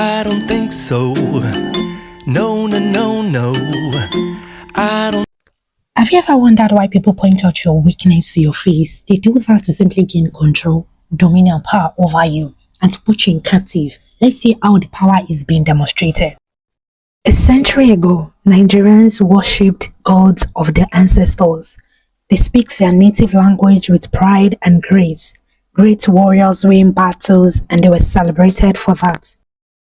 I don't think so. No, no, no, no. I don't. Have you ever wondered why people point out your weakness to your face? They do that to simply gain control, dominion, power over you, and to put you in captive. Let's see how the power is being demonstrated. A century ago, Nigerians worshipped gods of their ancestors. They speak their native language with pride and grace. Great warriors win battles and they were celebrated for that.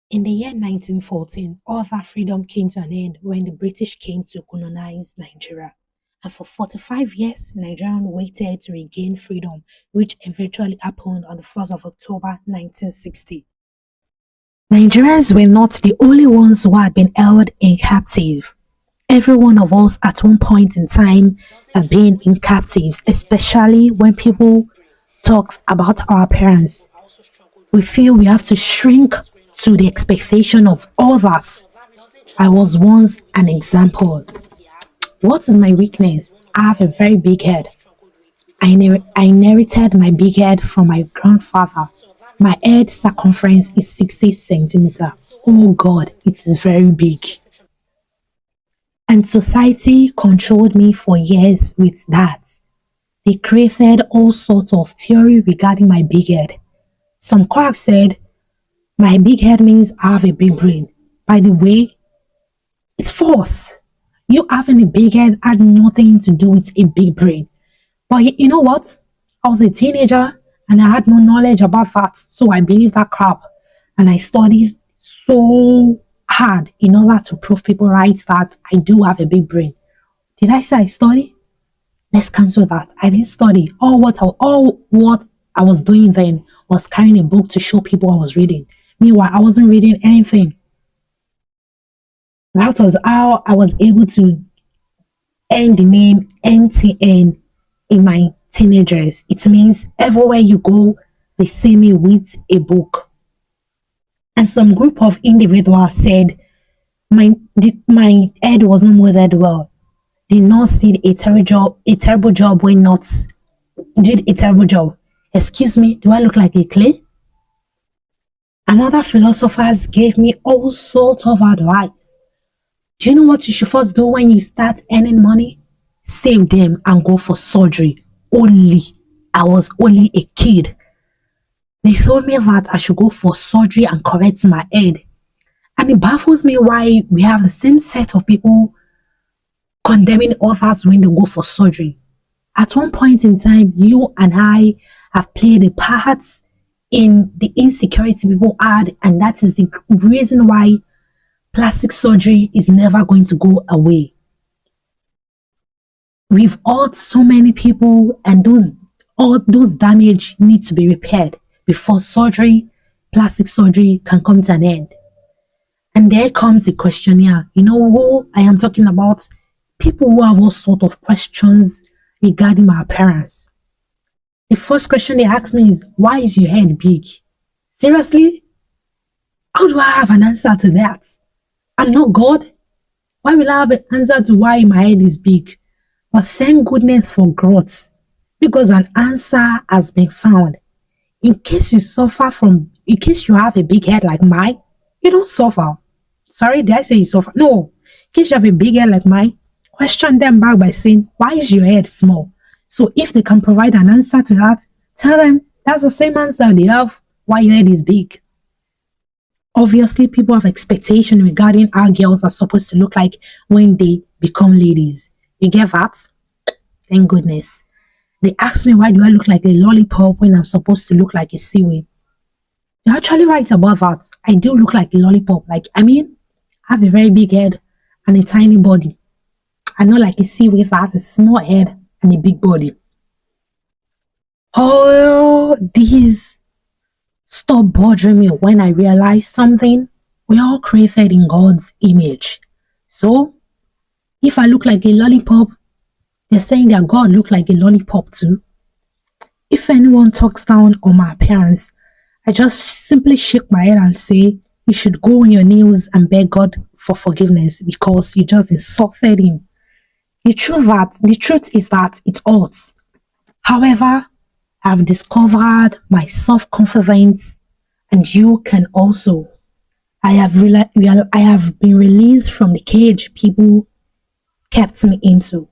In the year 1914, all that freedom came to an end when the British came to colonize Nigeria. And for 45 years, Nigerians waited to regain freedom, which eventually happened on the 1st of October 1960. Nigerians were not the only ones who had been held in captive. Every one of us at one point in time have been in captives, especially when people talk about our parents. We feel we have to shrink to the expectation of others. I was once an example. What is my weakness? I have a very big head. I inherited my big head from my grandfather. My head circumference is 60 centimeter. Oh God, it is very big. And society controlled me for years with that. They created all sorts of theory regarding my big head. Some quacks said my big head means I have a big brain. By the way, it's false. You having a big head had nothing to do with a big brain. But you know what? I was a teenager and I had no knowledge about that. So I believed that crap. And I studied so hard in order to prove people right that I do have a big brain. Did I say I study? Let's cancel that. I didn't study. All what I was doing then was carrying a book to show people I was reading. Meanwhile, I wasn't reading anything. That was how I was able to earn the name MTN in my teenagers. It means everywhere you go, they see me with a book. And some group of individuals said my head was not molded well. The nurse did a terrible job when nuts did a terrible job. Excuse me, do I look like a clay? And other philosophers gave me all sorts of advice. Do you know what you should first do when you start earning money? Save them and go for surgery. Only. I was only a kid. They told me that I should go for surgery and correct my head. And it baffles me why we have the same set of people condemning others when they go for surgery. At one point in time, you and I have played a part in the insecurity people had, and that is the reason why plastic surgery is never going to go away. We've hurt so many people, and all those damage need to be repaired before plastic surgery can come to an end. And there comes the questionnaire. You know who I am talking about? People who have all sort of questions regarding my appearance. The first question they ask me is, why is your head big? Seriously? How do I have an answer to that? I'm not God. Why will I have an answer to why my head is big? But thank goodness for growth, because an answer has been found. In case you have a big head like mine, you don't suffer. Sorry, did I say you suffer? No. In case you have a big head like mine, question them back by saying, why is your head small? So if they can provide an answer to that, tell them that's the same answer they have why your head is big. Obviously, people have expectation regarding how girls are supposed to look like when they become ladies. You get that? Thank goodness. They ask me why do I look like a lollipop when I'm supposed to look like a seaweed. You're actually right about that. I do look like a lollipop. I have a very big head and a tiny body. I'm not like a seaweed that has a small head and a big body. Oh, these stop bothering me when I realize something. We're all created in God's image. So, if I look like a lollipop, they're saying that God looked like a lollipop too. If anyone talks down on my appearance, I just simply shake my head and say, you should go on your knees and beg God for forgiveness because you just insulted him. The truth is that it hurts. However, I've discovered my self-confidence and you can also. I have been released from the cage people kept me into.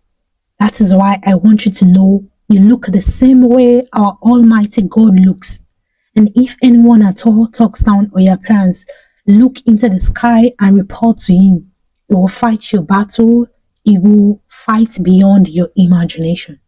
That is why I want you to know you look the same way our Almighty God looks. And if anyone at all talks down on your appearance, look into the sky and report to him. He will fight your battle. He will fight beyond your imagination.